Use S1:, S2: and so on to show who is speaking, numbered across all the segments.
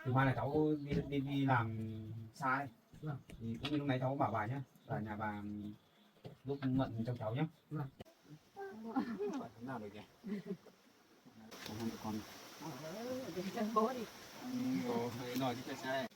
S1: thứ hai là cháu đi làm xa ấy. Thì cũng như lúc nãy cháu bảo bà nhé, là nhà bà giúp mận cho cháu nhé. Nào được kìa. Con
S2: bố đi.
S1: Rồi cái xe.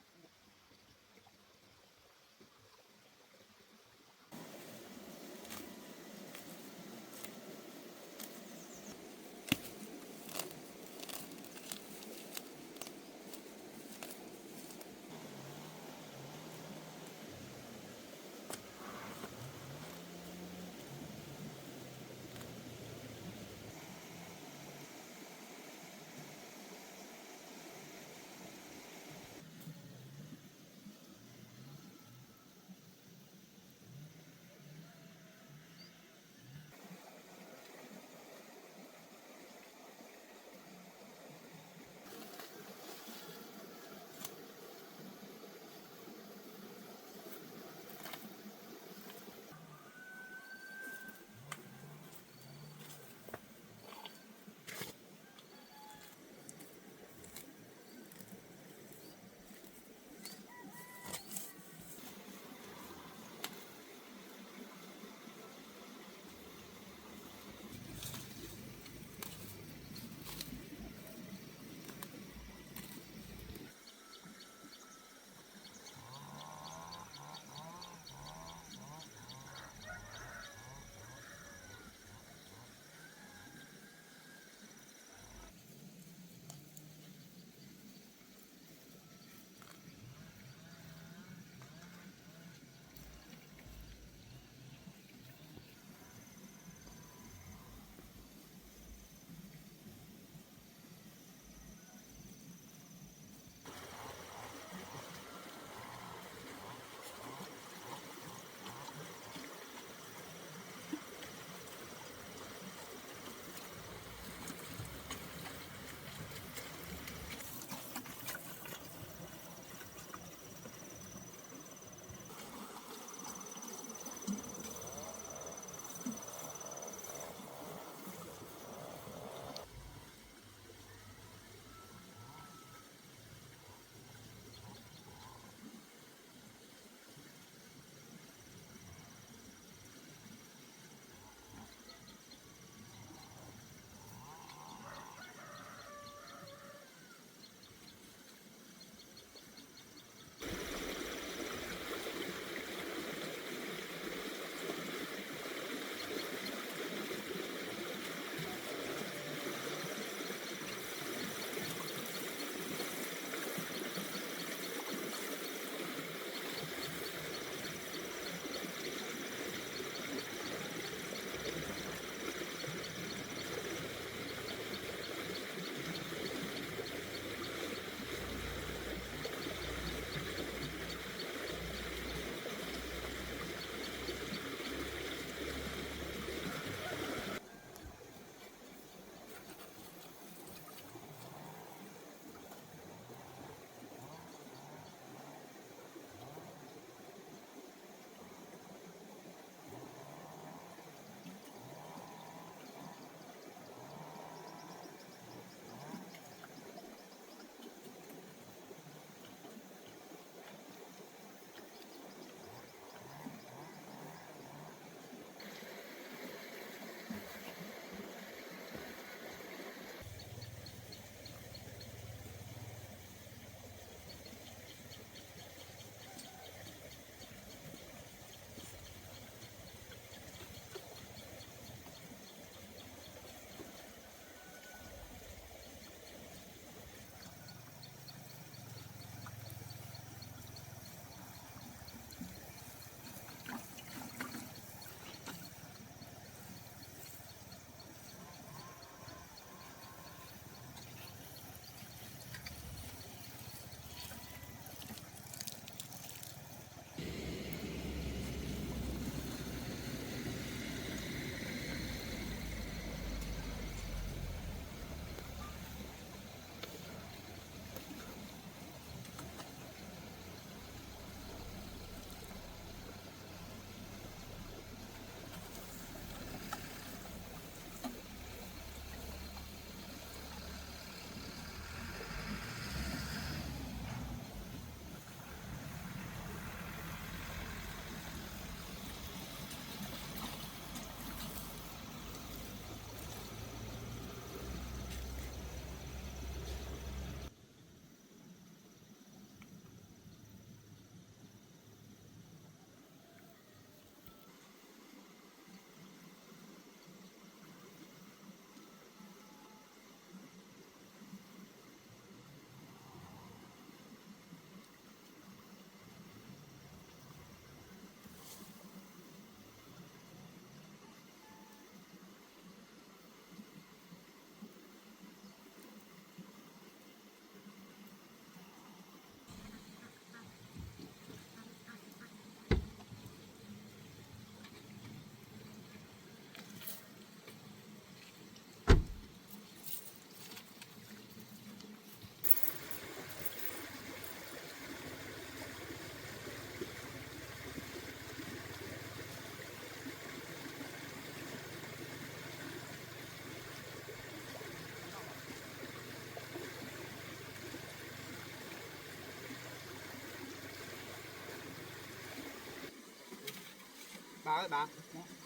S1: Bà ơi bà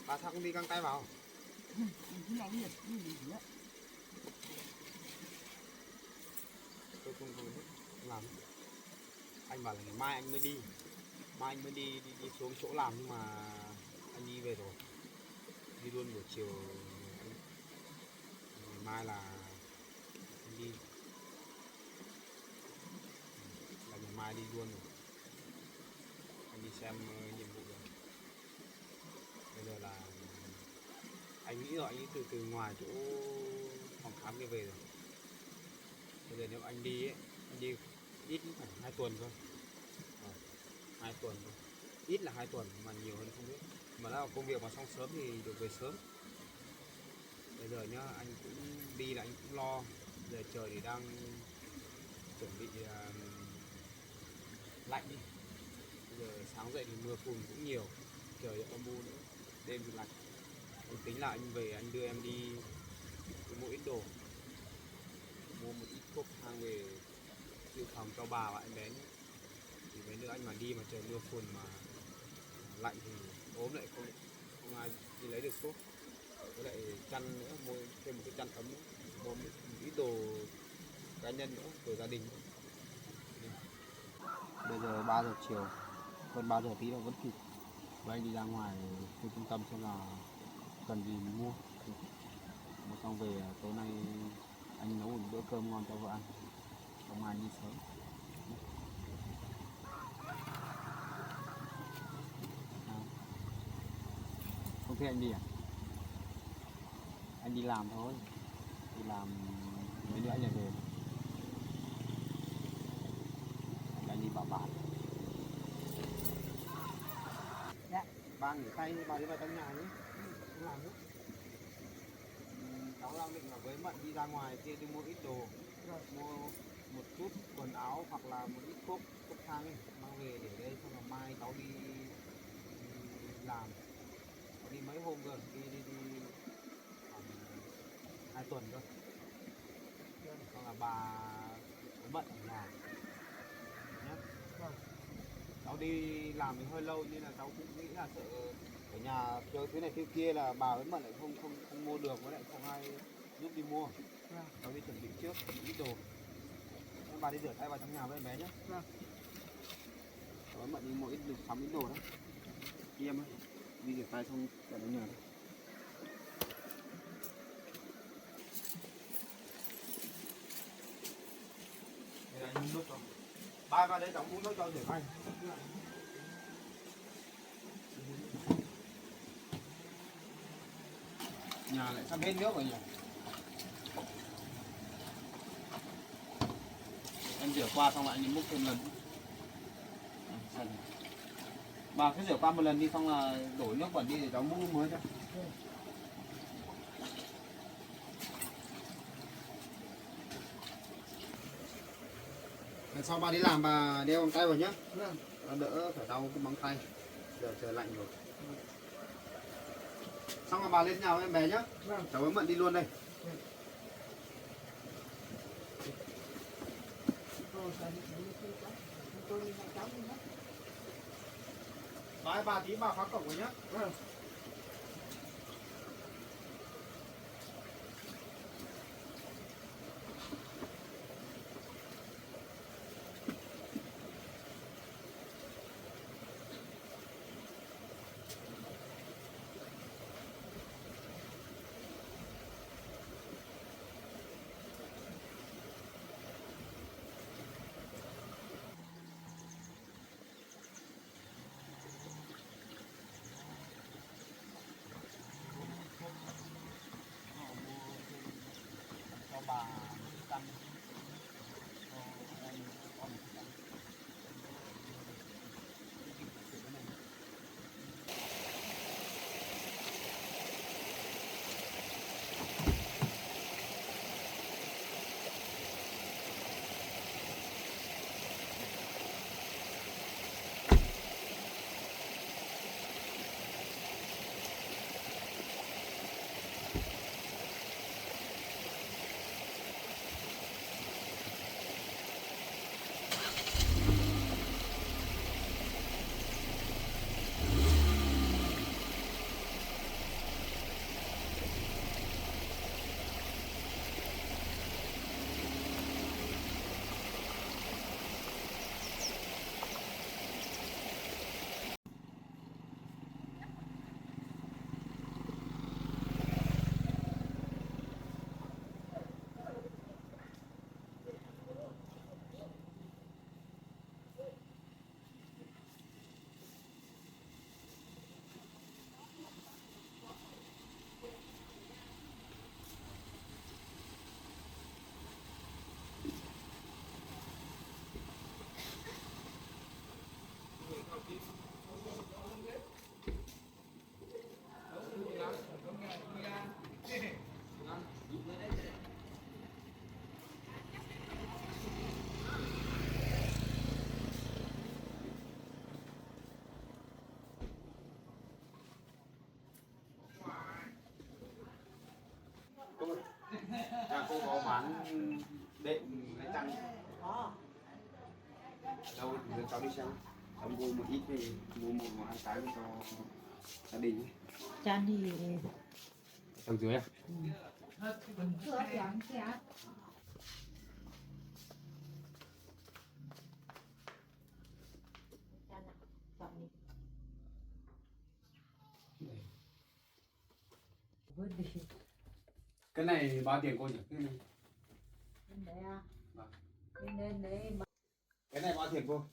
S1: sao không đi găng tay vào?
S2: Cái này nhiệt cái gì nữa.
S1: Tôi không làm. Anh bảo là ngày mai anh mới đi. Mai anh mới đi xuống chỗ làm nhưng mà anh đi về rồi. Đi luôn buổi chiều. Ngày mai là anh đi. Là ngày mai đi luôn rồi. Anh đi xem nhiệm vụ rồi. Bây giờ là anh nghĩ rồi, anh nghĩ từ ngoài chỗ phòng khám kia về rồi. Bây giờ nếu anh đi ấy, anh đi ít cũng phải 2 tuần thôi. 2 tuần thôi. Ít là 2 tuần mà nhiều hơn không biết. Mà nếu công việc mà xong sớm thì được về sớm. Bây giờ nhá, anh cũng đi là anh cũng lo. Giờ trời thì đang chuẩn bị lạnh đi. Bây giờ sáng dậy thì mưa phùn cũng nhiều, trời âm u nữa, đêm thì lạnh. Anh tính là anh về anh đưa em đi mua ít đồ, mua một ít thuốc thang về dự phòng cho bà và anh bé nhé. Thì mấy nữa anh mà đi mà trời mưa phùn mà lạnh thì ốm lại không ai đi lấy được thuốc. Với lại chăn nữa, mua thêm một cái chăn ấm nữa, mua một ít đồ cá nhân nữa, đồ gia đình nữa. Bây giờ 3 giờ chiều, hơn 3 giờ tí là vẫn kịp. Và anh đi ra ngoài khu trung tâm xem là cần gì mình mua. Mua xong về tối nay anh nấu một bữa cơm ngon cho vợ ăn. Hôm mai đi sớm. Không thấy anh đi à? Anh đi làm thôi. Đi làm mấy nữa anh lại về. Anh đi bảo bạn.
S2: Dạ.
S1: Ba nghỉ tay bà đi vào trong nhà nhé. Không làm nữa. Cháu đang định là với Mận đi ra ngoài kia đi mua ít đồ. Mua một chút quần áo hoặc là một ít thuốc thang ấy, mang về để đây xong là mai cháu đi làm. Cháu đi mấy hôm rồi, đi khoảng 2 tuần thôi. Xong là bà Mận ở nhà nhé. Cháu đi làm thì hơi lâu nên là cháu cũng nghĩ là sợ ở nhà chơi thứ này thứ kia là bà với Mận lại không mua được, với lại không ai giúp đi mua. Cháu đi chuẩn bị trước ít đồ. Nên bà đi rửa tay vào trong nhà với em bé nhé. Cháu với Mận đi mua ít được sắm ít đồ đó. Đi em ơi, đi rửa tay xong vào trong nhà thôi. Đây là anh nước rồi. Ba vào đây đóng uống nước cho rửa tay. Nhà lại sắp hết nước rồi nhỉ. Em rửa qua xong lại anh múc thêm lần. Bà cứ rửa qua một lần đi xong là đổ nước bẩn đi để cháu múc mới cho. Lần sau bà đi làm bà đeo găng tay vào nhé. Nó đỡ phải đau cái móng tay. Giờ trời lạnh rồi. Xong rồi bà lên nhà với em bé nhé. Cháu với Mận đi luôn đây. Bà tí bà khóa cổng rồi nhé. Cho bà căn cho em con căn. bán đệm lấy chăn đâu thì cháu đi xem, cháu mua một ít về mua một hai cái cho gia đình ấy.
S2: Chan đi
S1: Tầng dưới à?
S2: cửa chẳng xe
S1: Cái này bao tiền cô nhỉ? Cái này.
S2: đấy à?
S1: Vâng.
S2: Nên đấy
S1: Cái này bao tiền cô?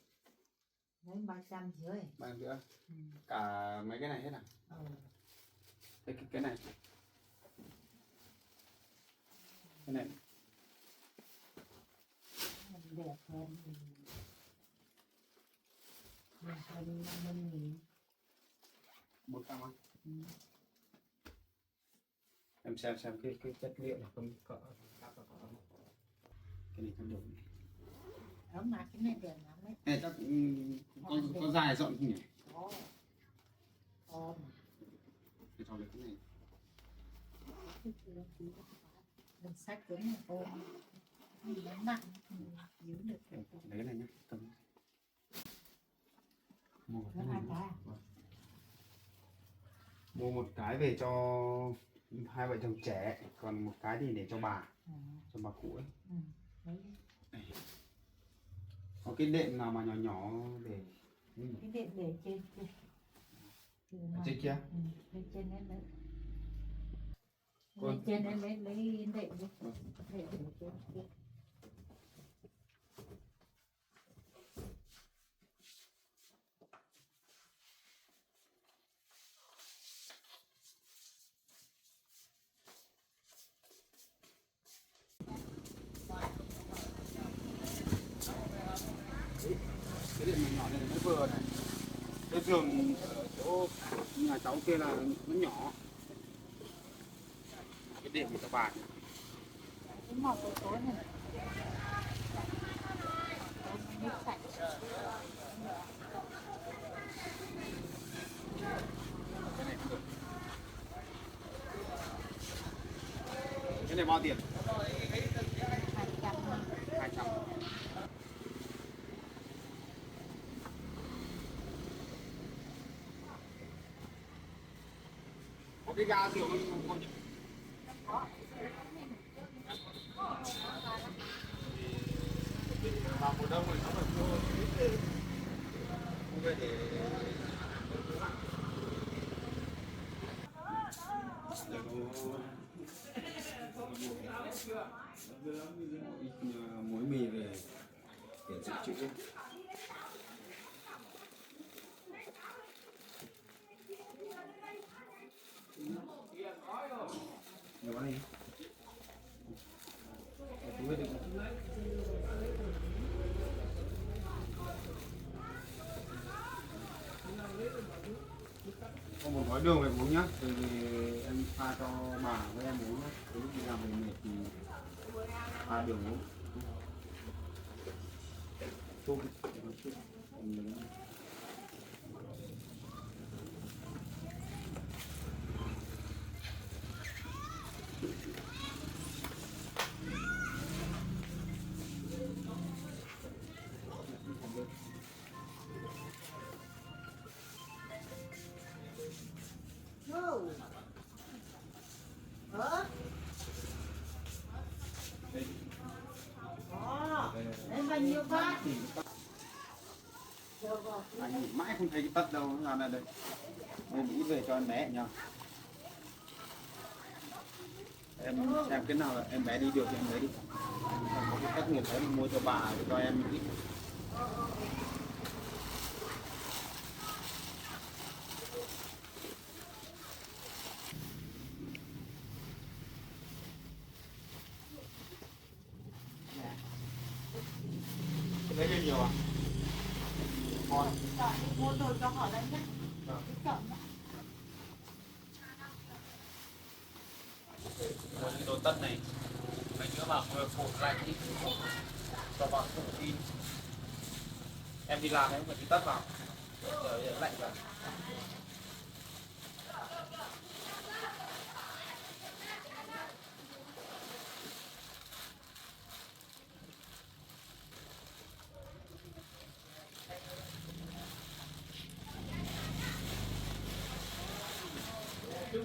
S2: đấy 300 rưỡi.
S1: 300.
S2: Ừ.
S1: Cả mấy cái này hết à?
S2: Ừ.
S1: Cái này. Cái này.
S2: Đẹp hơn. Đẹp hơn 50.000.
S1: 400 anh.
S2: Ừ.
S1: Em xem cái chất liệu là không cỡ. Cái này không được.
S2: Ở mà cái này đẹp lắm đấy.
S1: Này chắc có dài rộng không nhỉ?
S2: Ôm.
S1: Để cho lấy cái này.
S2: Đừng sách cái này ôm. Nó nặng giữ được.
S1: Lấy cái này nhé. Cầm. Mua
S2: Nó hai cái.
S1: Mua một cái về cho hai vợ chồng trẻ, còn một cái thì để cho bà, cho bà cụ ấy.
S2: Ừ. Đấy.
S1: Có cái đệm nào mà nhỏ nhỏ để
S2: Cái đệm để trên kia.
S1: ở trên kia?
S2: Ừ. Lên trên đấy lấy.
S1: Cô-
S2: Lên trên đấy lấy đệm đi. Đệm ở trên kia.
S1: Cái đệm nhỏ này nó vừa này. Cái giường ở chỗ nhà cháu kia là nó nhỏ. Cái đệm của các bạn.
S2: Cái màu tối này. Nước sạch.
S1: Cái này không được. Cái này bao tiền?
S2: 200.
S1: 200. Có cái ga kiểu không nhỉ? Vào mùa đông thì nó phải mua về để muối mì về để dự trữ. Nhiều quá đi. Chú biết được không? Có một gói đường về uống nhá, rồi thì em pha cho bà với em uống nhá. Lúc đi làm về mệt thì pha đường uống. Chung.
S2: Lên bao nhiêu bát?
S1: Anh nhìn mãi không thấy cái tất đâu, nó làm này đây. Nên ít về cho em bé nhá. Em xem cái nào là em bé đi được thì em lấy đi. Còn có cái tất nghiệp đấy mua cho bà cho em ít. Cái đấy nhiều à? Ngon.
S2: Mua đồ cho họ lấy nhé.
S1: Cái đồ tất này mấy đứa bảo vừa phột lạnh đi cho vào phụ đi. Em đi làm em phải đi tất vào để lạnh vào. Mười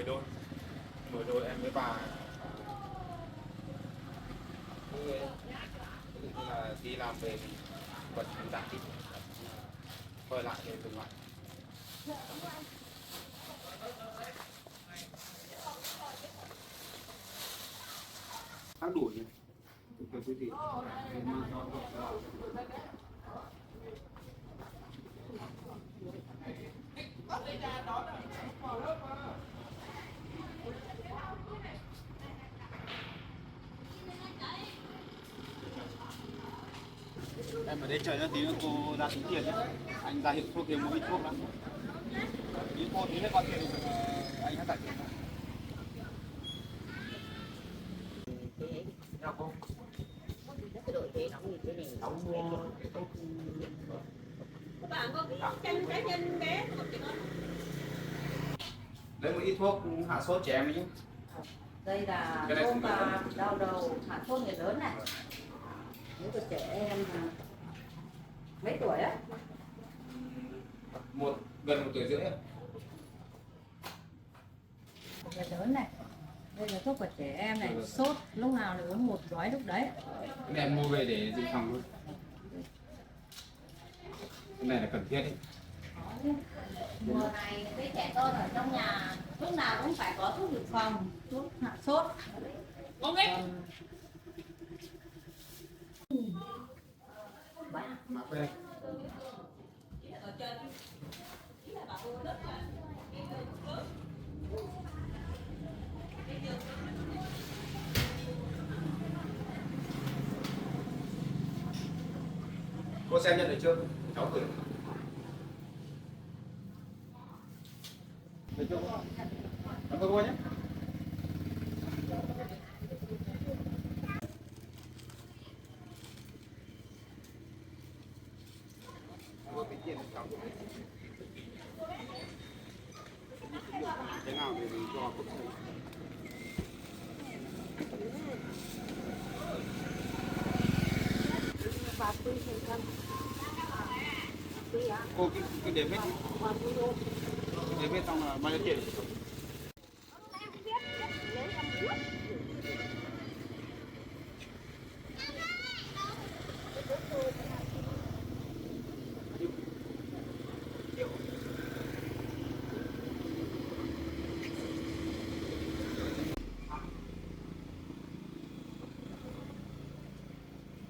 S1: đôi, 10 đôi em với bà ví dụ như là đi làm về thì vật giảm đi, quay lại thì dừng lại. Ăn đủ nhỉ? Cái gì? Em ở đây chờ cho tí nữa cô ra tính tiền nhé. Anh ra hiệu thuốc thêm một ít thuốc lắm. Ý cô tí nữa còn tiền anh hãy trả tiền. Chào cô.
S3: Cái đội thế đóng như thế này
S1: Đóng mua.
S3: các bạn có cái chân cá nhân bé một cái con
S1: Lấy một ít thuốc hạ sốt trẻ em nhé.
S2: Đây là
S1: Cái này
S2: thuốc
S1: không phải
S2: đau đầu hạ sốt người lớn này. Nếu của trẻ em là mấy tuổi á?
S1: Gần 1 tuổi rưỡi.
S2: Người lớn này. Đây là thuốc của trẻ em này, sốt lúc nào là uống một gói lúc đấy.
S1: Cái này em mua về để dự phòng thôi. Cái này là cần thiết đấy.
S2: Mùa này với trẻ con ở trong nhà lúc nào cũng phải có thuốc dự phòng, thuốc hạ sốt.
S1: Mặc đây. Cô xem nhận được chưa? Cháu gửi. Được chưa? Cảm ơn cô nhé. Cô tính tiền cháu. Thế nào thì mình cho cốc xây. Cô cứ đếm hết đi. Đếm hết xong là bao nhiêu tiền?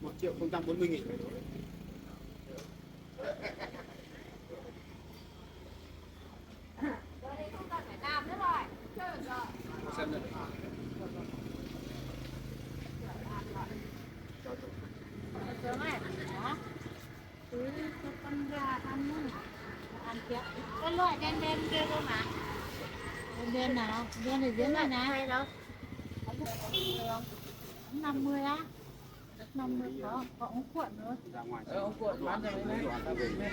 S1: Một triệu 040.000. Xem nhận.
S2: Sớm này, đó. Cứ cho con gà ăn nữa. Ăn kia. Cái loại đen đen kia cơ mà. Đen đen nào? Đen ở dưới này này. Hay đâu? 50 á. 50 có ống cuộn nữa.
S1: Ra ngoài.
S2: Ống cuộn bán cho mấy
S1: đồ ăn ta về.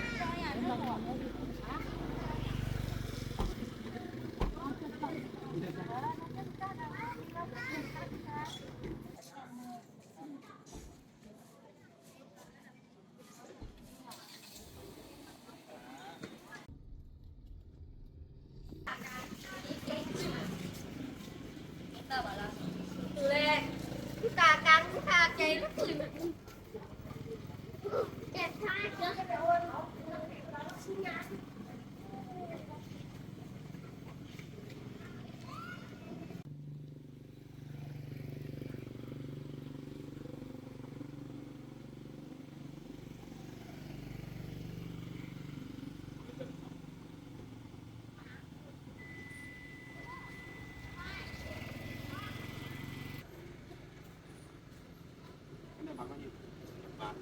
S3: ta bảo là lên chúng ta cắn chúng ta chơi nó cười đẹp trai nữa.
S1: Bán bao nhiêu? Bán.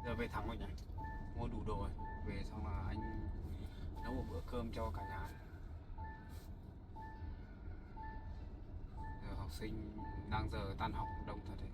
S1: Giờ về thẳng rồi nhỉ, mua đủ đồ rồi, về xong là anh nấu một bữa cơm cho cả nhà. Giờ học sinh đang giờ tan học đông thật đấy.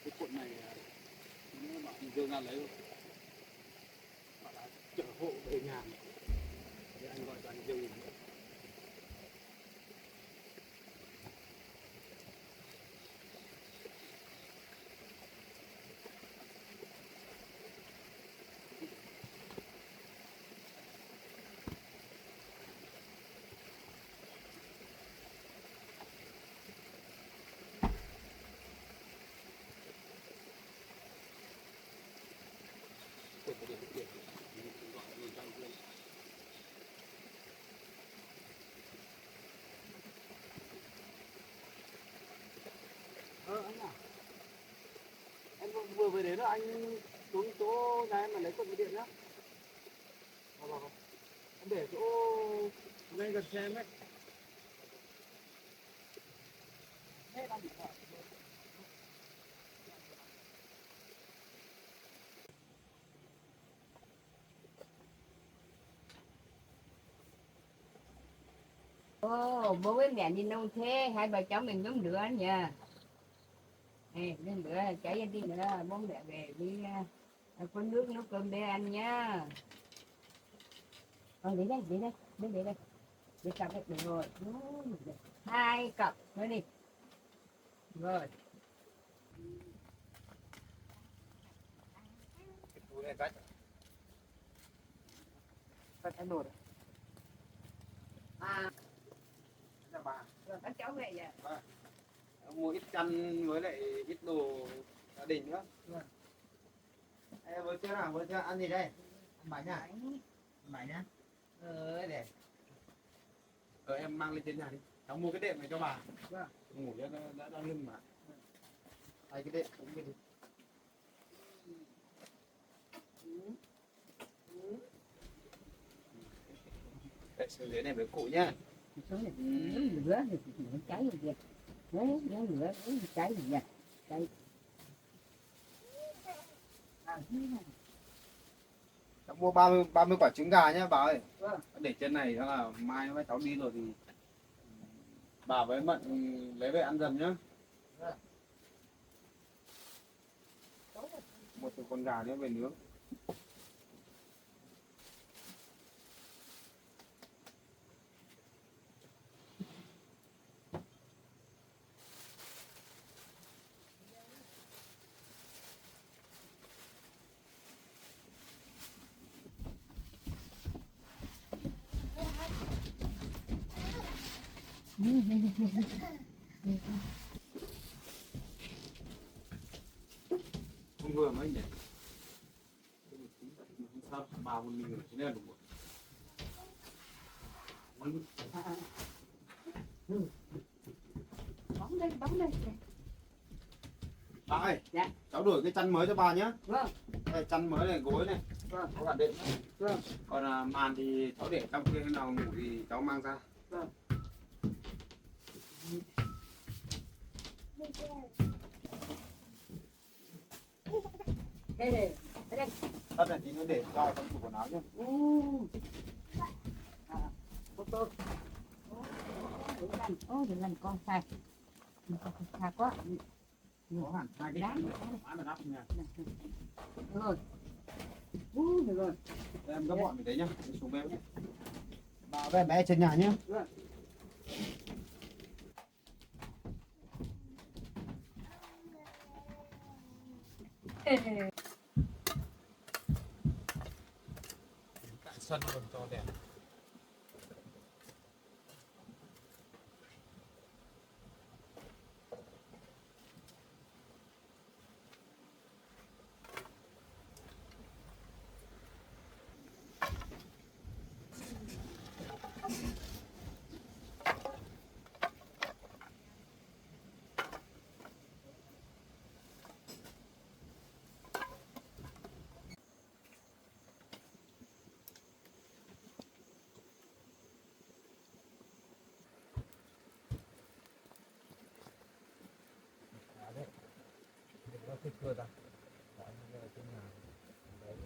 S1: Cái cuộn này nếu mà anh Dương ra lấy bảo là chở hộ về nhà thì anh gọi cho anh Dương. Anh à, em vừa về đến đó, anh xuống chỗ nhà em mà lấy cột điện nhá. Vâng. Em để chỗ ngay gần xe em ấy. Thế đang bị sợ.
S3: Ồ, bố với mẹ đi đâu thế? Hai bà cháu mình giống nữa nha. Nè, lên bữa chảy đi nữa, bố mẹ về đi có nước nấu cơm để ăn nhá. Để đây, để đây. Để cặp được rồi. Hai cặp nữa đi. Rồi.
S1: Cái túi này cách anh đồ đấy.
S3: À,
S1: Dạ bà.
S3: rồi các cháu về giờ.
S1: Vâng. Mua ít chăn với lại ít đồ gia đình nữa.
S3: Vâng.
S1: Ê, vừa chưa nào, vừa chưa ăn gì đây? Ăn bánh à? Ăn bánh nhá. Để. Em mang lên trên nhà đi. Cháu mua cái đệm này cho bà.
S3: Vâng.
S1: Ngủ cho nó đã đau lưng mà. Đây cái đệm cũng đi. Đây, xuống dưới này với cụ nhá.
S3: Số này nhóm lửa thì nó cháy rồi kìa. Đấy, nhóm lửa nó cháy rồi kìa. Cháy.
S1: Cháu mua 30 quả trứng gà nhá bà ơi.
S3: Vâng.
S1: Để trên này đó là mai mấy cháu đi rồi thì bà với Mận lấy về ăn dần nhá.
S3: Vâng.
S1: Một con gà nữa về nướng. Không vừa mấy nhỉ? Sao bà một mình ở trên đây đủ.
S3: Bấm đây.
S1: Bà ơi,
S3: Dạ.
S1: cháu đổi cái chăn mới cho bà nhé.
S3: Vâng.
S1: Đây, chăn mới này, gối này,
S3: Vâng.
S1: có cả đệm.
S3: Vâng.
S1: Còn màn thì cháu để trong kia, khi nào ngủ thì cháu mang ra.
S3: Vâng. Đây.
S1: Tất này tí nữa để cho trong tủ quần áo nhé.
S3: Ô tô. Để lần con xài. Xài quá.
S1: Có hẳn hai cái
S3: Đáng.
S1: bán là đắp nha.
S3: Được rồi. Được rồi.
S1: Đây, em gấp gọn mình đấy nhá, đi xuống bếp nhé. Bà với bé trên nhà nhé.
S3: Vâng.
S1: Tại sân còn cho đẹp. Đấy, nó thích cơ ra. Đấy, nó ở trên nhà. Đấy.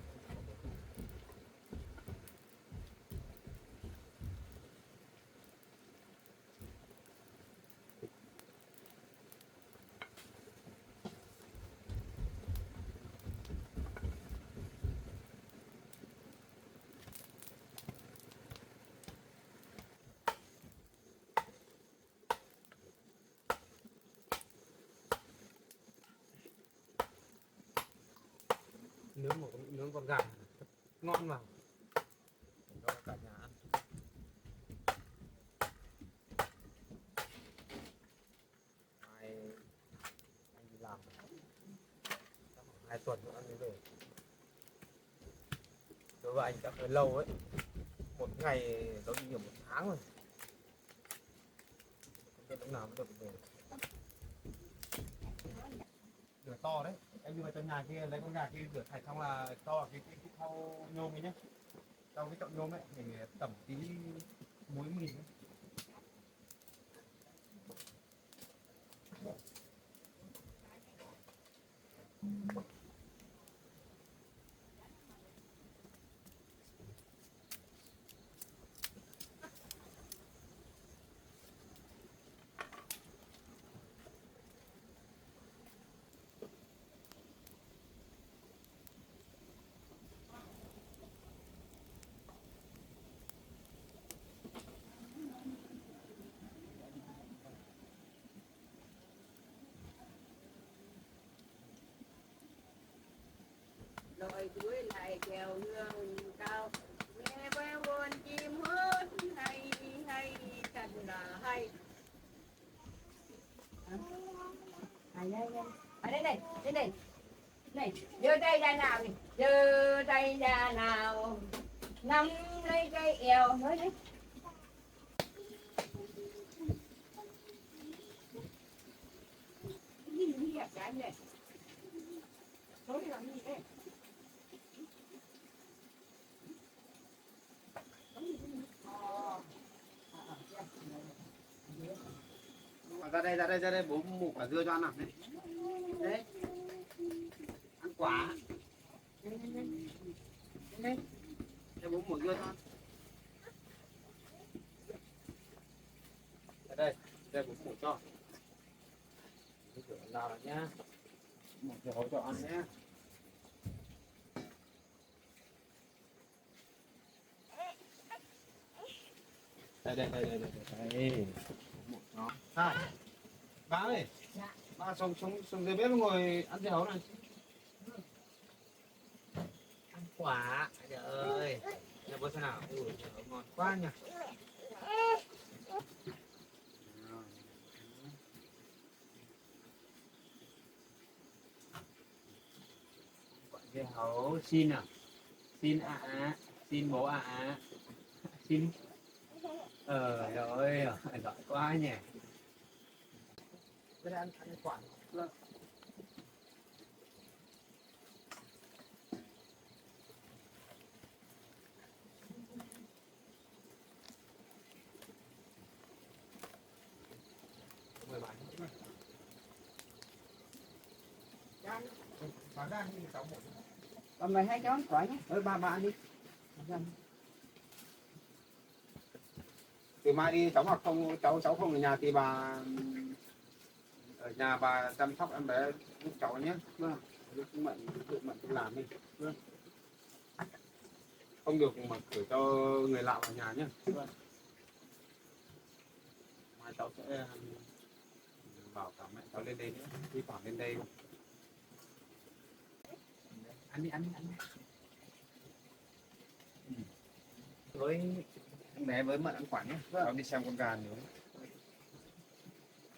S1: Nướng con gà ngon mà cho cả nhà ăn. Mai anh đi làm chắc khoảng 2 tuần nữa anh mới về. Đối với anh chắc phải lâu ấy, một ngày nó đi nhiều 1 tháng rồi, không biết lúc nào mới được về. Lửa to đấy, em đưa vào cho nhà kia lấy con gà kia rửa sạch xong là cho vào cái thau nhôm ấy nhé, trong cái chậu nhôm ấy để tẩm tí muối mì ấy.
S3: Rồi cuối lại chèo nương cao, nghe vang buồn chim hót hay hay thật là hay. Đây này, giơ tay ra nào này, giơ tay ra nào, nắm lấy cái eo nói đi. Cái gì vậy cái này? Nói làm gì đấy?
S1: Ra đây bố mụ quả dưa cho ăn nào đấy.
S3: Đấy.
S1: Ăn quả.
S3: Đây.
S1: Đây bố mụ dưa cho ăn. Đây bố mụ cho. Rửa nào nhá. Một rổ cho ăn nhé. Đây. Một nó. Hai. Ba ơi.
S3: Dạ.
S1: Ba xuống dưới bếp ngồi ăn dẻo này. Ăn quả. Trời ơi. Đây bố thế nào? Ui, ngon quá nhỉ. Ồ, xin à? Xin xin bố xin rồi, giỏi quá nhỉ. Cái ăn quả. Vâng. Mời bạn. Bà ra đi cháu một.
S3: Còn mày hai cháu quả nhé.
S1: Ba đi. Từ mai đi cháu hoặc không cháu không ở nhà thì bà ở nhà bà chăm sóc em bé giúp cháu nhé. Vâng. Tự mận tự làm đi. Vâng. Không được mà gửi cho người lạ vào nhà nhé. Vâng. Mai cháu sẽ bảo cả mẹ cháu lên đây nữa, đi khoảng lên đây. Ăn đi. Với em bé với mận ăn quả nhé. Vâng. Cháu đi xem con gà nữa.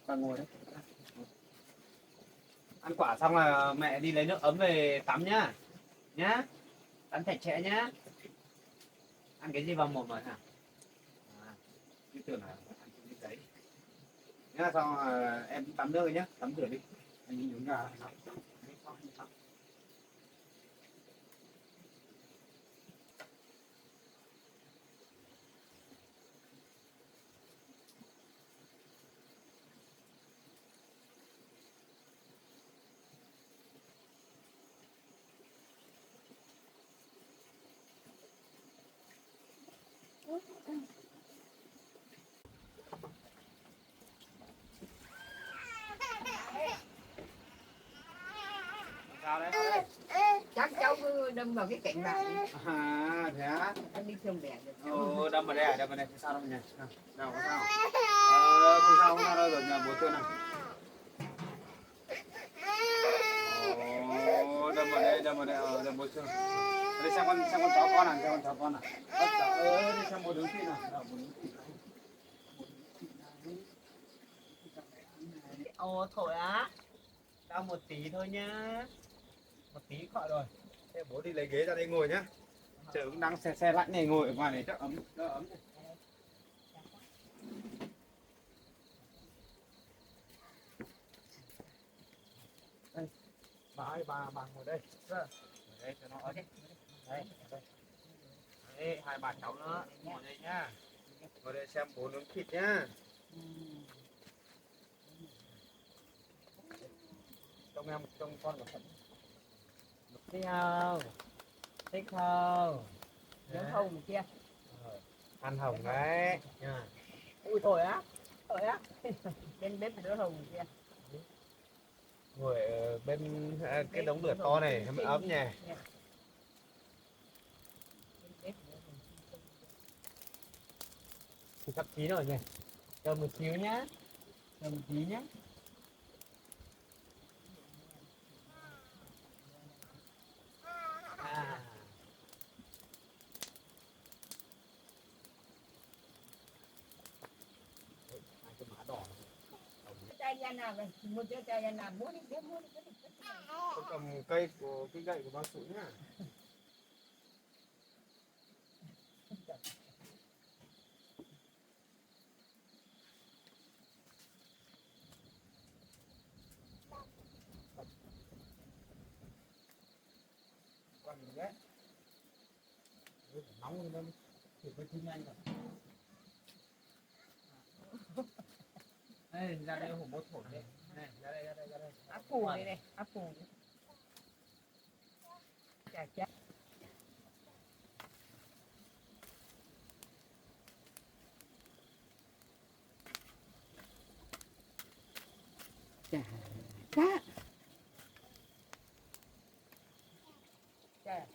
S1: Con ngồi đấy. Ăn quả xong là mẹ đi lấy nước ấm về tắm nhá. Tắm sạch sẽ nhá. Ăn cái gì vào mồm rồi hả? Cái tưởng là ăn cái đấy. Nhá, xong em tắm nước rồi nhá, tắm rửa đi. Anh đi nhúng gà. Sao đấy?
S3: Chắc cháu cứ đâm vào cái cạnh bạn.
S1: À, thế á?
S3: Anh đi thương mẹ được.
S1: Đâm vào đây, không sao đâu nhỉ? Đâu có sao. Không sao đâu rồi nhờ bố tôi nào. Đâm vào đây, đâm bố chưa? Đây xem con chó con à, đi xem bố đứng khi nào. Ồ, thổi á. Đau một tí thôi nhá. Một tí khỏi rồi. Thế bố đi lấy ghế ra đây ngồi nhá. Trời cũng đang xe lạnh này, ngồi ở ngoài này chắc ấm, đỡ ấm. Đây. Bà ngồi đây. Ngồi đây cho nó ấm. Đây. Đấy, hai bà cháu nữa, ngồi đây nhá. Ngồi đây xem bố nướng thịt nhá. Trông con của Thuận. Thích không?
S3: Nhớ hồng kia.
S1: Ăn hồng đấy.
S3: Ui thổi á. Bên bếp đỡ hồng kia.
S1: Ngồi ở bên cái đống lửa to này mới ấm nhỉ. Thì sắp chín rồi nhỉ. Chờ một xíu nhá. Chờ một tí nhá.
S3: Chai nhà nào vậy? Một chiếc chai nhà nào mua đi.
S1: Tôi cầm cây của cái gậy của bác Sủ nhá. Quan mình đấy. Nóng lên thì phải chín nhanh rồi. Đây, ra đây hổ bố thổi đây. Này, ra đây.
S3: Áp phù này, áp phù. Chà. Cá. Chà.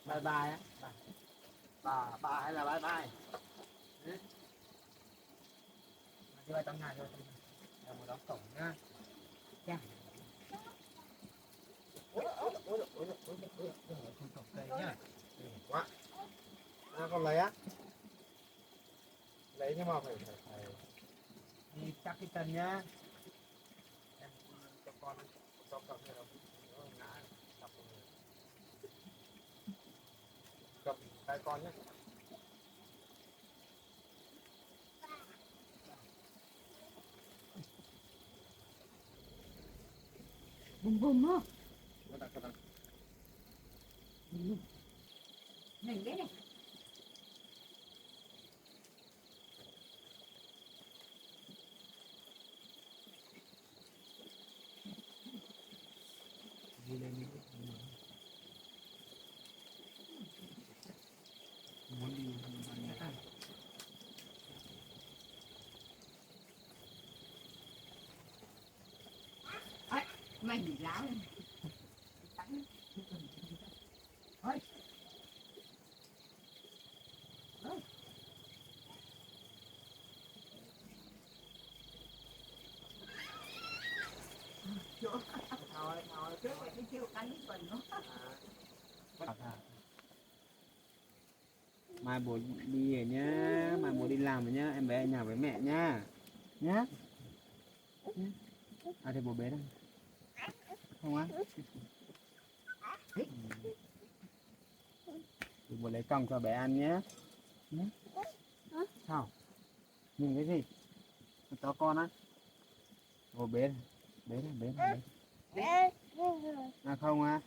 S1: Bye bye á. Bà hay là bye bye? Đi vào trong nhà rồi. Một đóng cổng nhá.
S3: Dạ.
S1: Ôi, cổng cây nhá. Quá. Con lấy á. phải đi chắc cái chân nhá. Em cho con cho cậu này nó ngã tập rồi. Cầm tay con nhé.
S3: bùm bùm á.
S1: Cẩn thận.
S3: Này cái này.
S1: Đi lên đi. Muốn đi
S3: Mày bị lão lên. Ôi. Ôi. Thôi, trước mày đi kêu cánh mình nó.
S1: mai bố đi rồi nhá, mai bố đi làm rồi nhá, em bé ở nhà với mẹ nhá. Nhá. À thì bố bé đây. Không á? Thì bố lấy còng cho bé ăn nhé. Nhé. Sao? Nhìn cái gì? Cho con á. Bố bé này. Bé này. À không á.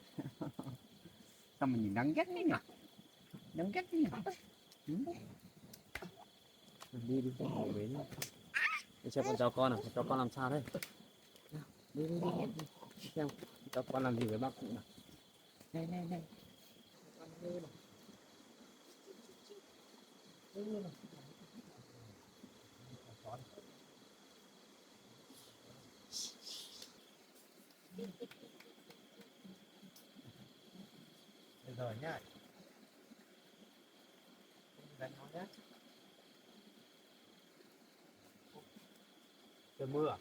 S1: Sao mà nhìn đáng ghét thế nhỉ? Đáng ghét thế nhỉ? Đi bố bé nhá. Để xem con cháu con nào, cháu con làm sao đây? Đi. Xem cháu con làm gì với bác cụ nào. Này. Được rồi nhá. Đánh nó nhé. Trời mưa à?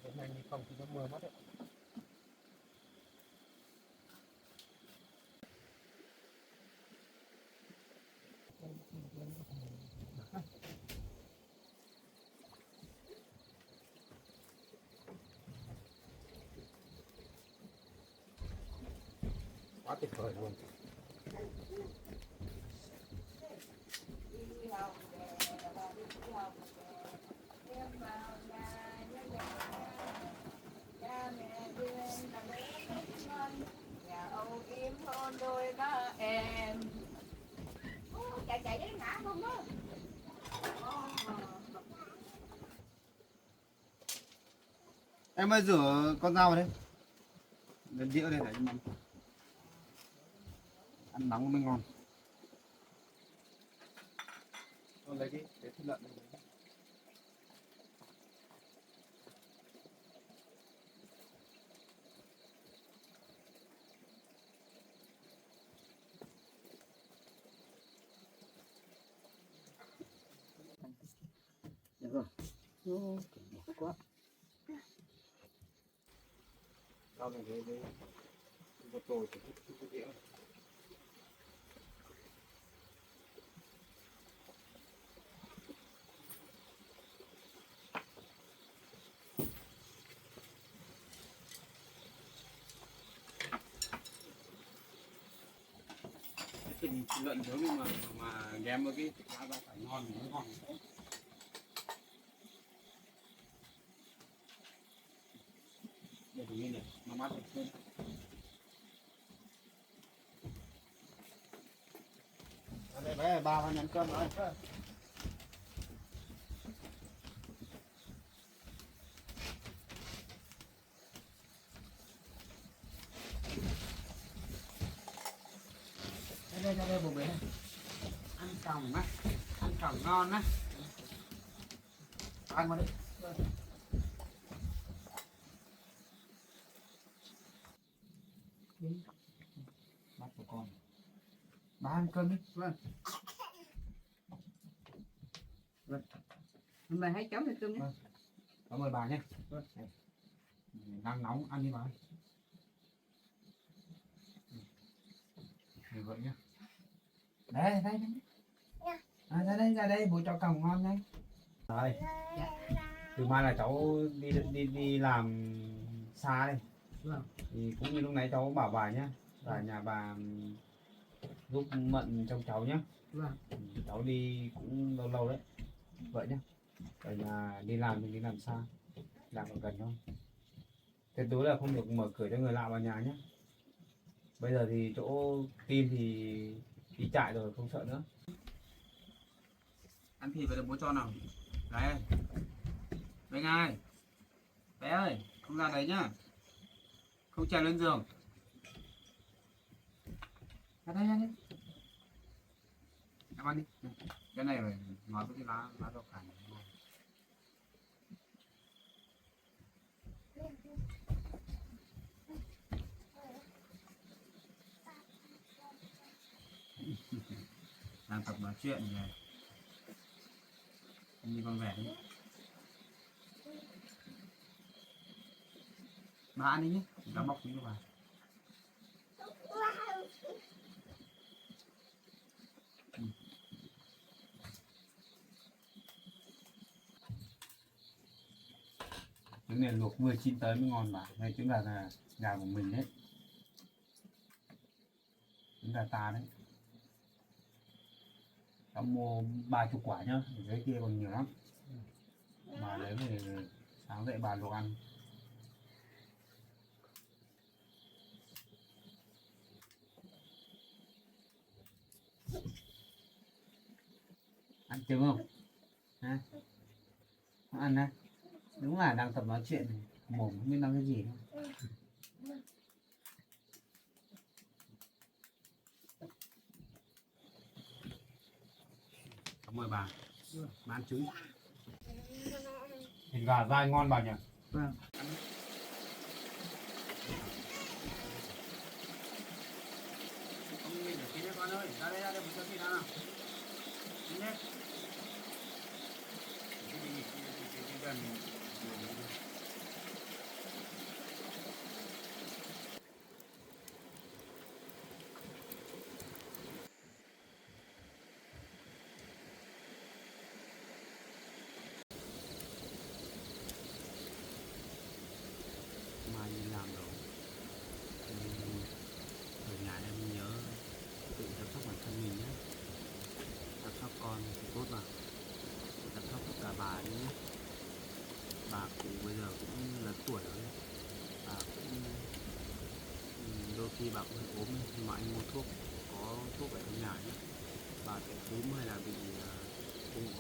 S1: Cái này không thì nó mưa mất đấy. Quá tuyệt vời luôn.
S3: Đôi đó em chạy đến ngã không đó.
S1: Em ơi rửa con dao vào đây. Lên đĩa đây để cho mắm. Ăn nóng mới ngon. Con lấy cái thịt lợn này. Được rồi. Đẹp quá. Rau này với một tồi thì cái đĩa. Thịt lợn nướng nhưng mà ghém với cái giá ra phải ngon thì mới ngon. Để thử như này, nó mát hơn. Đây bé ba vào nhận cơm rồi. Đây bố bé. Ăn còng á, ăn còng ngon á. Ăn vào đi. Bát của con. Ba ăn cơm đi. Vâng.
S3: Mày hãy chấm được cơm nhé.
S1: Cảm ơn bà nhé. Đang nóng ăn đi bà. Như vậy nhé. Đây đây đây. Ra đây bố cho còng ngon nhanh. Rồi. Từ mai là cháu đi làm xa đây.
S3: Vâng.
S1: Thì cũng như lúc nãy cháu bảo bà nhá, và nhà bà giúp mận trong cháu nhá.
S3: Vâng.
S1: Cháu đi cũng lâu lâu đấy. Vậy nhá. Ở nhà đi làm thì đi làm xa, làm ở gần thôi. Tuyệt đối là không được mở cửa cho người lạ vào nhà nhé. Bây giờ thì chỗ tin thì đi trại rồi, không sợ nữa. Ăn thịt phải được bố cho nào. Đấy. Bé Ngai. Bé ơi, không ra đấy nhá. Không trèo lên giường. Ra đây, ra đây. Em ăn đi. Cái này phải nói với cái lá rau cải này. Đang tập nói chuyện này. Như con vẻ đi. Bà ăn đi nhé, nó bọc tí cho bà. Cái này luộc vừa chín tới mới ngon bà. Đây trứng là gà của mình đấy. Trứng gà ta đấy. Cháu mua 30 quả nhá, ở dưới kia còn nhiều lắm. Bà lấy về sáng dậy bà luộc ăn. Ăn trứng không? Hả? Không ăn đấy. Đúng là đang tập nói chuyện, mồm không biết nói cái gì đâu. Cảm ơn bà. Bà ăn trứng. Thịt gà dai ngon bà nhỉ?
S3: Vâng.
S1: Không nhìn được tí nữa con ơi. Ra đây một cho thịt ăn nào. Đi nhé. Cái gần. Mai đi làm rồi. Ở nhà em nhớ tự chăm sóc bản thân mình nhé. Chăm sóc con thì tốt mà. Chăm sóc tất cả bà đi nhé. Bà cụ bây giờ cũng lớn tuổi rồi đấy. Bà cũng đôi khi bà cũng ốm nhưng mà anh mua thuốc, có thuốc ở trong nhà nhé. Bà bị cúm hay là bị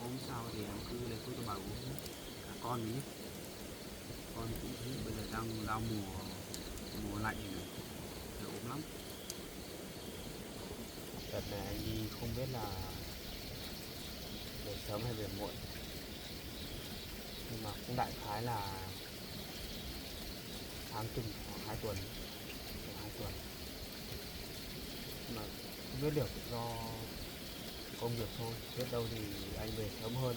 S1: ốm sao thì em cứ lấy thuốc cho bà uống nhé. Cả con nhé. Con cũng thế, bây giờ đang vào mùa lạnh này, ốm lắm. Đợt này anh đi không biết là về sớm hay về muộn, nhưng mà cũng đại khái là tháng chừng khoảng 2 tuần, mà không biết được do công việc thôi, biết đâu thì anh về sớm hơn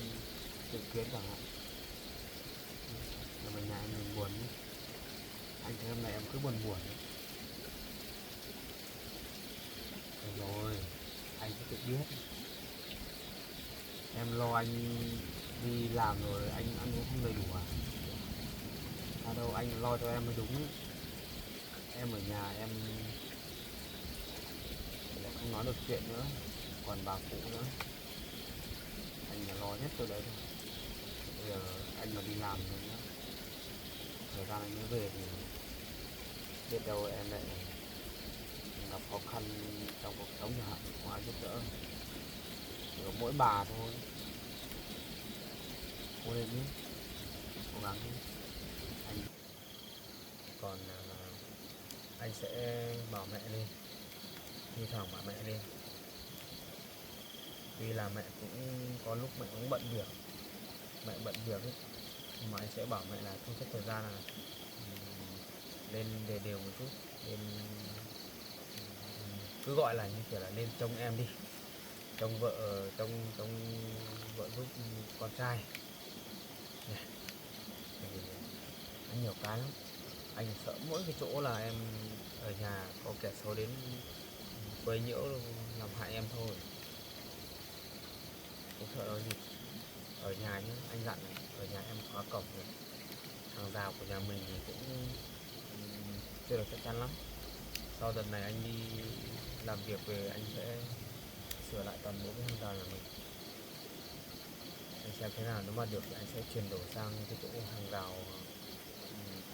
S1: dự kiến chẳng hạn. Nhưng mà nhà anh mình buồn nhé. Anh thấy hôm nay em cứ buồn ấy. Rồi anh sẽ tự biết. Em lo anh đi làm rồi anh ăn uống không đầy đủ à? À đâu, anh lo cho em mới đúng. Em ở nhà em lại không nói được chuyện nữa, còn bà cụ nữa, anh là lo nhất tôi đấy thôi. Bây giờ anh mà đi làm rồi nhá, thời gian anh mới về thì biết đâu em lại gặp khó khăn trong cuộc sống chẳng hạn, không ai giúp đỡ, chỉ có mỗi bà thôi. Cố lên nhé, cố gắng nhé anh. Còn anh sẽ bảo mẹ lên, thi thoảng bảo mẹ lên, vì là mẹ cũng có lúc mẹ cũng bận việc, ấy, nhưng mà anh sẽ bảo mẹ là thu xếp thời gian là lên đều một chút, lên cứ gọi là như kiểu là lên trông em đi, trông vợ giúp con trai. Anh nhiều cái lắm, anh sợ mỗi cái chỗ là em ở nhà có kẻ xấu đến quấy nhiễu làm hại em thôi. cũng sợ đâu gì. Ở nhà nhá, anh dặn này, ở nhà em khóa cổng rồi, hàng rào của nhà mình thì cũng chưa được chắc chắn lắm. Sau đợt này anh đi làm việc về anh sẽ sửa lại toàn bộ cái hàng rào nhà mình. Anh xem thế nào, nếu mà được thì anh sẽ chuyển đổi sang cái chỗ hàng rào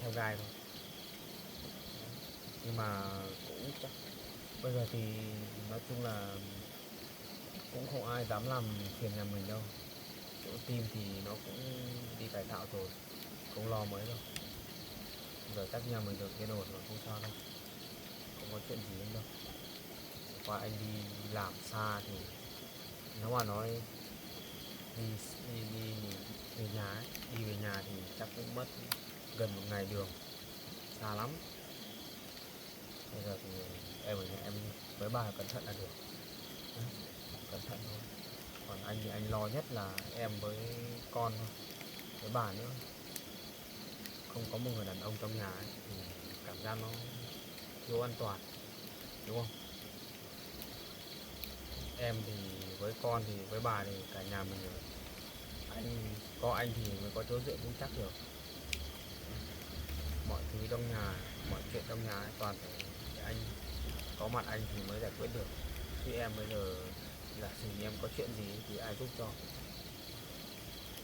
S1: theo gai thôi. Nhưng mà cũng chắc bây giờ thì nói chung là cũng không ai dám làm phiền nhà mình đâu. Chỗ team thì nó cũng đi cải tạo rồi, không lo mới đâu. Giờ chắc nhà mình được yên ổn rồi, không sao đâu, không có chuyện gì nữa đâu. Qua anh đi làm xa thì nếu mà nói đi về nhà ấy, đi về nhà thì chắc cũng mất gần một ngày đường, xa lắm. Bây giờ thì em ở nhà em với bà cẩn thận là được. Cẩn thận thôi. Còn anh thì anh lo nhất là em với con thôi, với bà nữa. Không có một người đàn ông trong nhà ấy, thì cảm giác nó thiếu an toàn, đúng không? Em thì với con thì với bà thì cả nhà mình rồi. Có anh thì mới có chỗ dựa vững chắc được. Mọi thứ trong nhà, mọi chuyện trong nhà ấy, toàn phải anh có mặt anh thì mới giải quyết được. Chứ em bây giờ giả sử em có chuyện gì thì ai giúp cho.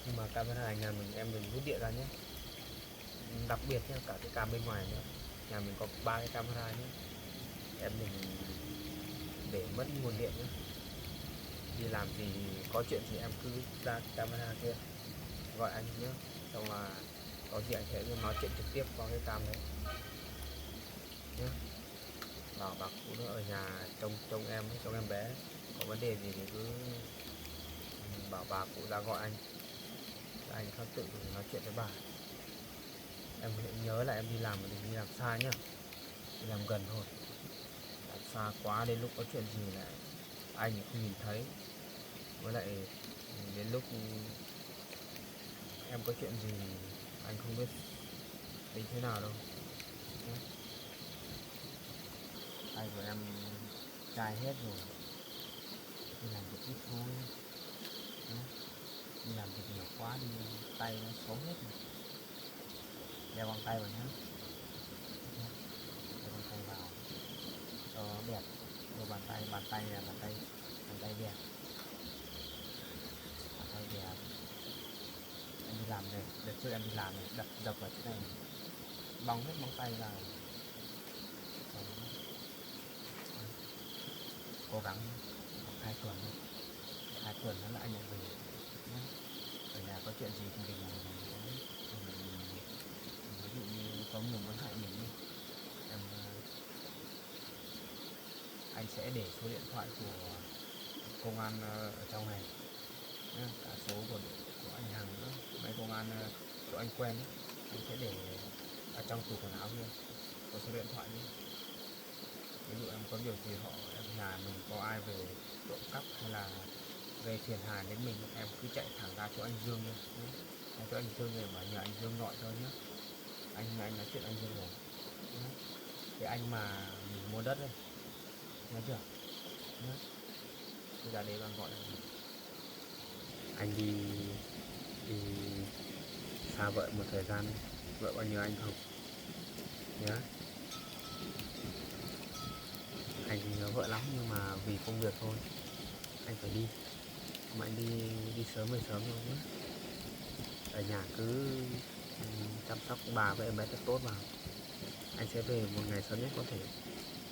S1: Nhưng mà camera nhà mình em đừng rút điện ra nhé. Đặc biệt nhé, cả cái cam bên ngoài nữa. Nhà mình có 3 cái camera nhé. Em đừng để mất nguồn điện nhé. Đi làm gì có chuyện thì em cứ ra camera kia gọi anh nhé. Xong là có gì anh sẽ nói chuyện trực tiếp qua cái cam đấy nhé. Bảo bà cụ nữa ở nhà trông em bé, có vấn đề gì thì cứ bảo bà cụ ra gọi anh khắc tự nói chuyện với bà. Em nhớ là em đi làm mà đừng đi làm xa nhá, đi làm gần thôi. Làm xa quá đến lúc có chuyện gì lại anh không nhìn thấy, với lại đến lúc em có chuyện gì anh không biết tính thế nào đâu. Tay của em chai hết rồi, đi làm việc ít thôi. Đi làm việc nhiều quá đi tay nó xấu hết rồi. Đeo găng tay vào nhé, đeo găng tay vào cho nó đẹp. Đeo bàn tay là bàn tay đẹp, bàn tay đẹp. Em đi làm này, đợt trước em đi làm này, đập vào chỗ này, bong hết móng tay vào. Cố gắng 2 tuần thôi, 2 tuần nữa là anh lại về. Ở nhà có chuyện gì thì đừng ví dụ như có người muốn hại mình đi, em anh sẽ để số điện thoại của công an ở trong này, cả số của anh Hằng nữa, mấy công an chỗ anh quen ấy, anh sẽ để ở trong tủ quần áo kia, có số điện thoại nữa. Ví dụ em có việc gì em nhà mình có ai về trộm cắp hay là gây phiền hà đến mình, em cứ chạy thẳng ra chỗ anh Dương nha, chỗ anh Dương này mà nhờ anh Dương gọi cho nhé. Anh nói chuyện anh Dương rồi. Cái anh mà mình mua đất đây, nhớ chưa? Nhớ. Cứ ra đấy bạn gọi anh đi xa vợ một thời gian, vợ bao nhiêu anh không nhớ. Anh nhớ vợ lắm nhưng mà vì công việc thôi anh phải đi, mà anh đi sớm về sớm thôi nhé. Ở nhà cứ chăm sóc bà với em bé thật tốt vào. Anh sẽ về một ngày sớm nhất có thể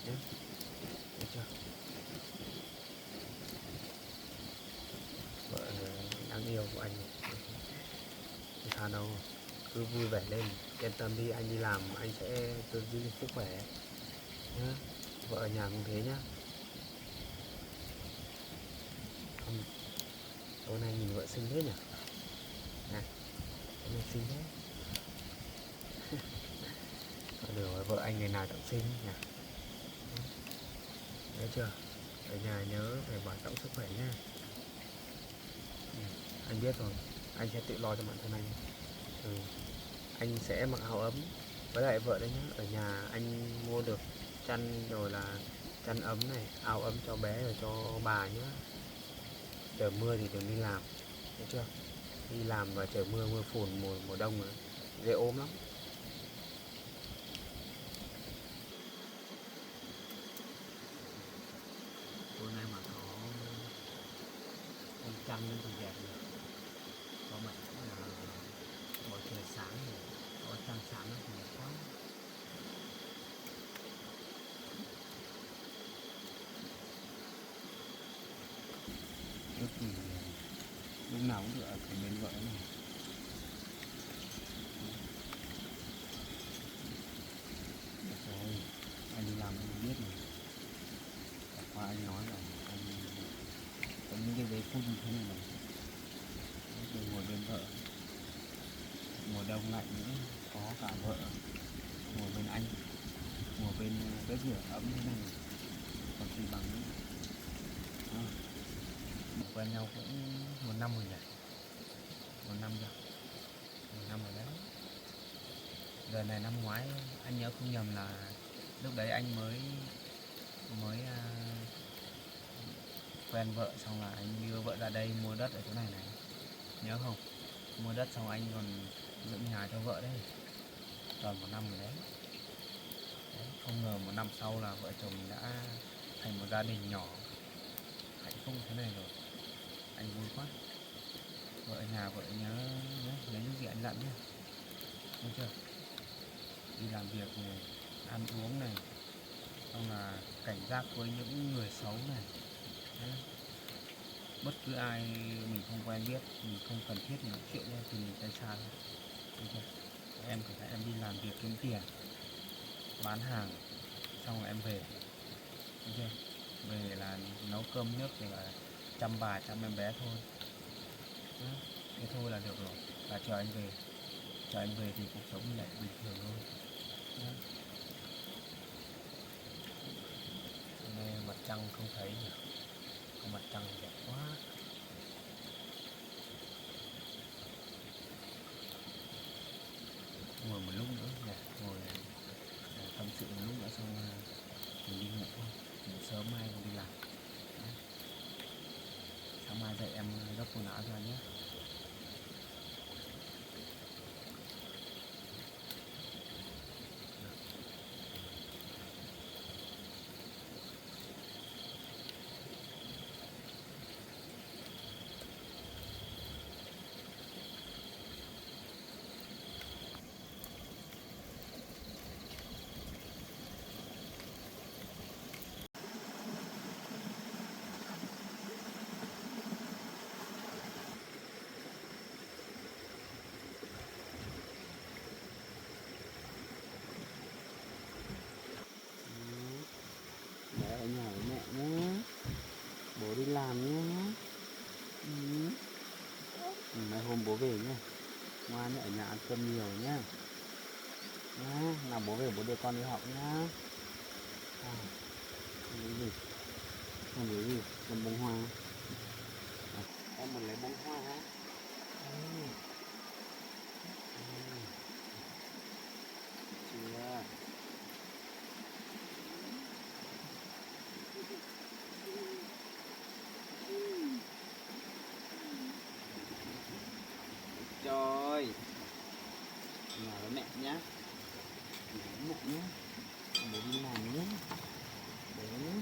S1: nhé, được chưa? Vợ đáng yêu của anh không sao đâu, cứ vui vẻ lên, yên tâm đi, anh đi làm anh sẽ giữ gìn sức khỏe nhé. Vợ ở nhà cũng thế nhá. Tối nay nhìn vợ xinh thế nhỉ? Nè, tối nay xinh thế. Được rồi, vợ anh ngày nào chẳng xinh nhỉ? Nhớ chưa? Ở nhà nhớ phải bảo trọng sức khỏe nha. Anh biết rồi, anh sẽ tự lo cho bản thân anh. Anh sẽ mặc áo ấm với lại vợ đấy nhá. Ở nhà anh mua được chăn rồi là chăn ấm này, áo ấm cho bé rồi cho bà nhá. trời mưa thì đừng đi làm, thấy chưa? Đi làm và trời mưa, mưa phùn mùa đông nữa dễ ốm lắm. Tối nay mà có ánh trăng lên thì đẹp nhỉ. Có mặt bầu trời sáng thì có trăng sáng thì đẹp quá. Trước thì lúc nào cũng được ở bên vợ này. Được rồi, anh đi làm anh biết mà. Chẳng qua anh nói là anh có những cái giây phút như thế này này. Đừng ngồi bên vợ. Mùa đông lạnh nữa, có cả vợ ngồi bên anh, ngồi bên bếp lửa ấm thế này, còn gì bằng nữa. À, quen nhau cũng 1 năm rồi nhỉ, 1 năm rồi, 1 năm rồi đấy. Đợt này năm ngoái anh nhớ không nhầm là lúc đấy anh mới quen vợ, xong là anh đưa vợ ra đây mua đất ở chỗ này này, nhớ không? Mua đất xong anh còn dựng nhà cho vợ đấy, toàn 1 năm rồi đấy. Không ngờ 1 năm sau là vợ chồng mình đã thành một gia đình nhỏ hạnh phúc thế này rồi. Anh vui quá. Vợ ở nhà vợ nhớ những gì anh dặn nhé, nghe chưa? Đi làm việc này, ăn uống này, xong là cảnh giác với những người xấu này. Đấy. Bất cứ ai mình không quen biết, mình không cần thiết nói chuyện thì mình tay xa thôi. Nghe chưa? Em phải em đi làm việc kiếm tiền, bán hàng, xong rồi em về, thấy chưa? Về là nấu cơm nước để là chăm bà chăm em bé thôi. Đó. Thế thôi là được rồi, và chờ anh về thì cuộc sống lại bình thường thôi. Đó. Nên mặt trăng không thấy nhỉ, có mặt trăng đẹp quá. Ngồi một lúc nữa nè, ngồi tâm sự một lúc nữa xong mình đi ngủ thôi, ngủ sớm mai còn đi làm. Đấy. Sáng mai dậy em gấp quần áo cho anh nhé. Để ở nhà với mẹ nhé, bố đi làm nhé. Mấy hôm bố về nhé, ngoan ở nhà ăn cơm nhiều nhé. Nào bố về bố đưa con đi học nhá. Lấy gì? Con lấy gì? Con bông hoa. Em muốn lấy bông hoa hả? Chưa. Trời, nhà với mẹ nhá, mẹ nhá, bố đi làm nhé, bố nhé.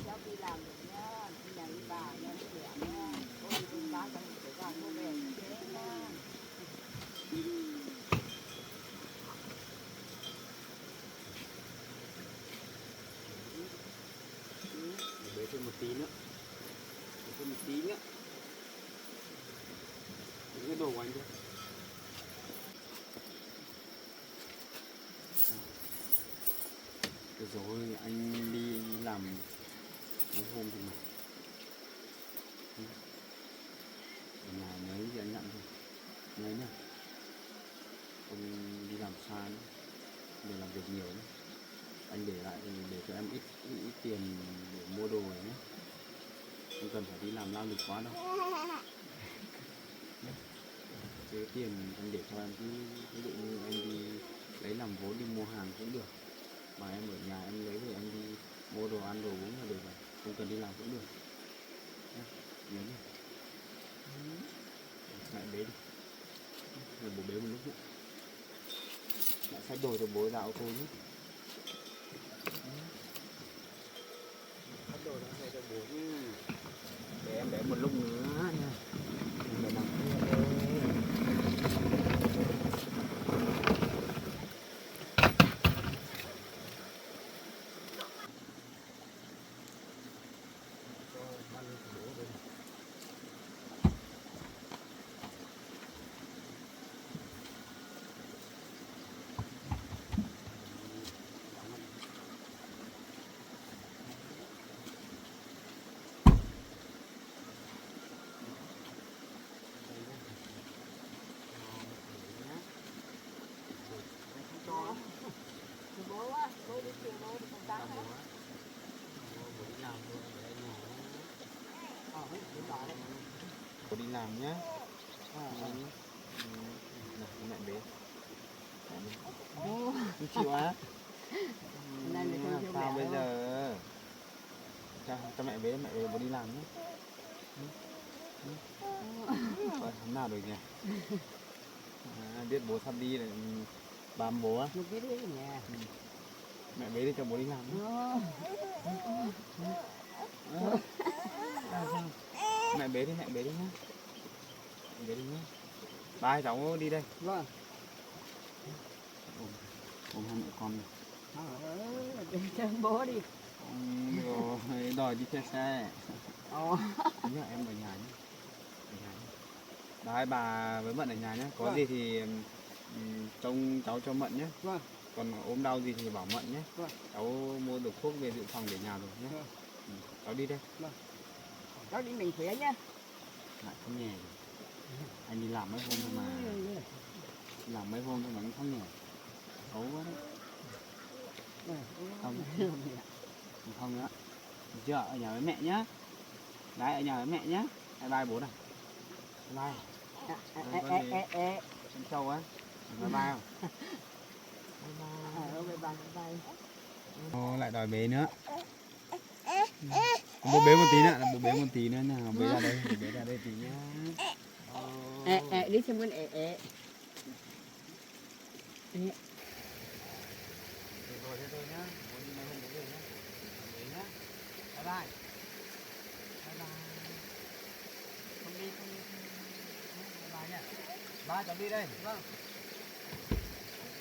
S3: cháu đi làm được nhá, đi nhà đi bà nhá, đi đẻ nhá, cô đi cùng bác xong rồi vào cô về như thế nhá.
S1: Bế thêm một tí nữa, bế thêm một tí nữa. Những cái đồ của anh thôi. Được rồi, anh đi làm mấy hôm thì mà. Ở nhà nhớ gì anh dặn thôi, nhớ nhá. Không đi làm xa nữa, để làm việc nhiều nhé. Anh để lại để cho em ít tiền để mua đồ này nhé. Không cần phải đi làm lao lực quá đâu. Cái tiền anh để cho em cứ ví dụ như em đi lấy làm vốn đi mua hàng cũng được, mà em ở nhà em lấy rồi em đi mua đồ ăn đồ uống là được rồi, không cần đi làm cũng được nhá. Nhớ nhá. Mẹ bế đi, rồi bố bế một lúc nữa. Mẹ xách đồ cho bố ra ô tô nhé. Xách đồ ra xe cho bố nhé. Để em để một lúc nữa nha. Để nằm
S3: bố á, bố đi chiều bố đi công tác hết.
S1: Cô đi làm nhé. Mẹ bế. Không chịu á. Sao bây giờ? Cho mẹ bế bố đi làm nhé. Hôm nào được nhỉ? Biết bố sắp đi rồi bám bố á.
S3: Một cái đi ở nhà.
S1: Mẹ bế đi cho bố đi làm nhé. Mẹ bế đi nhé. Mẹ bế đi nhé. Ba hai cháu đi đây.
S3: Vâng.
S1: Ôm hai mẹ con này.
S3: Cho bố đi.
S1: Rồi đòi đi thuê xe. Nhớ em ở nhà nhé. Đấy, bà với Mận ở nhà nhé. Có gì thì trông cháu cho Mận nhé.
S3: Vâng.
S1: Còn ốm đau gì thì bảo Mận nhé.
S3: Vâng.
S1: Cháu mua được thuốc về dự phòng để nhà rồi nhé.
S3: Vâng.
S1: Cháu đi đây.
S3: Vâng. Cháu đi mình khỏe nhé.
S1: Lại không nhè rồi. Anh đi làm mấy hôm thôi mà. Làm mấy hôm thôi mà anh không nhè. Xấu quá đấy. Không. Không nữa. Được chưa? Ở nhà với mẹ nhé. Đấy, ở nhà với mẹ nhé. Bye bye bố này. Bye bye. Con trâu á. Bye bye không? Lại đòi bế nữa. Bố bế một tí nữa, bố bế một tí nữa nha. Bế ra đây, bế ra đây tí nhá.
S3: Đi xem con
S1: Rồi thế thôi nhá. Bố đi mấy hôm bố về nhá. Bế nhá. Bye bye. Bye bye. Không đi. Bye bye nhá. Ba cháu đi đây. Vâng.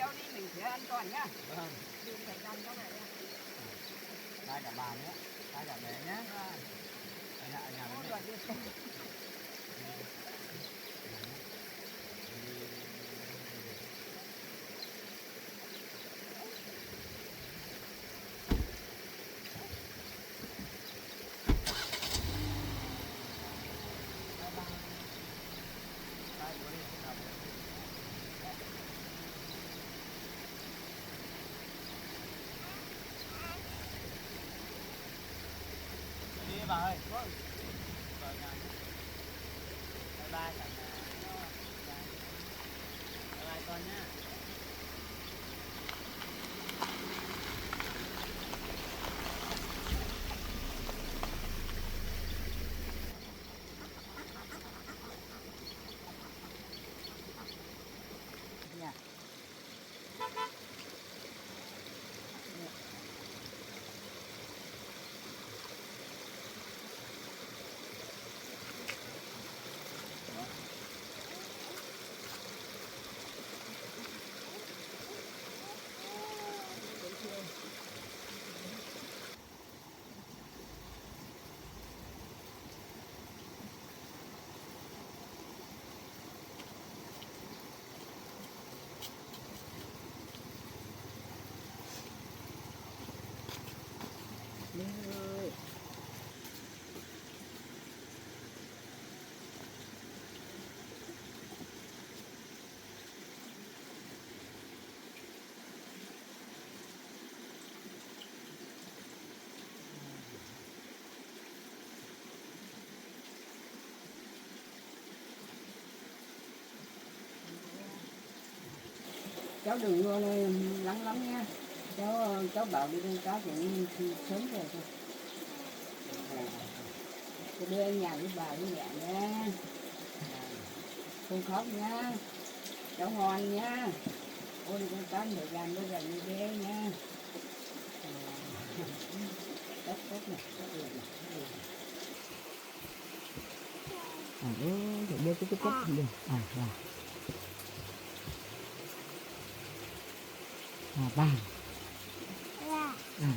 S3: cháu đi mình khỏe an toàn nhá.
S1: Vâng.
S3: Đừng phải ăn cháu này nha.
S1: Ba cả bà nữa. Ba cả bé nhá. Ở nhà với mẹ. Đi bà ơi. Vâng. Vào nhà. Bye bye cả nhà. Bye bye con nhá.
S3: Cháu đừng lắng lắm nha. cháu bảo đi con cá cũng sớm rồi thôi. Tôi đưa anh nhà với bà với mẹ nha. Không khóc nha. Cháu ngoan nha. Ôi đi con cá thời gian bây giờ như thế nha. Tốt tốt này, tốt này.
S4: Để đưa cái cốc đi. Rồi. Ba. À.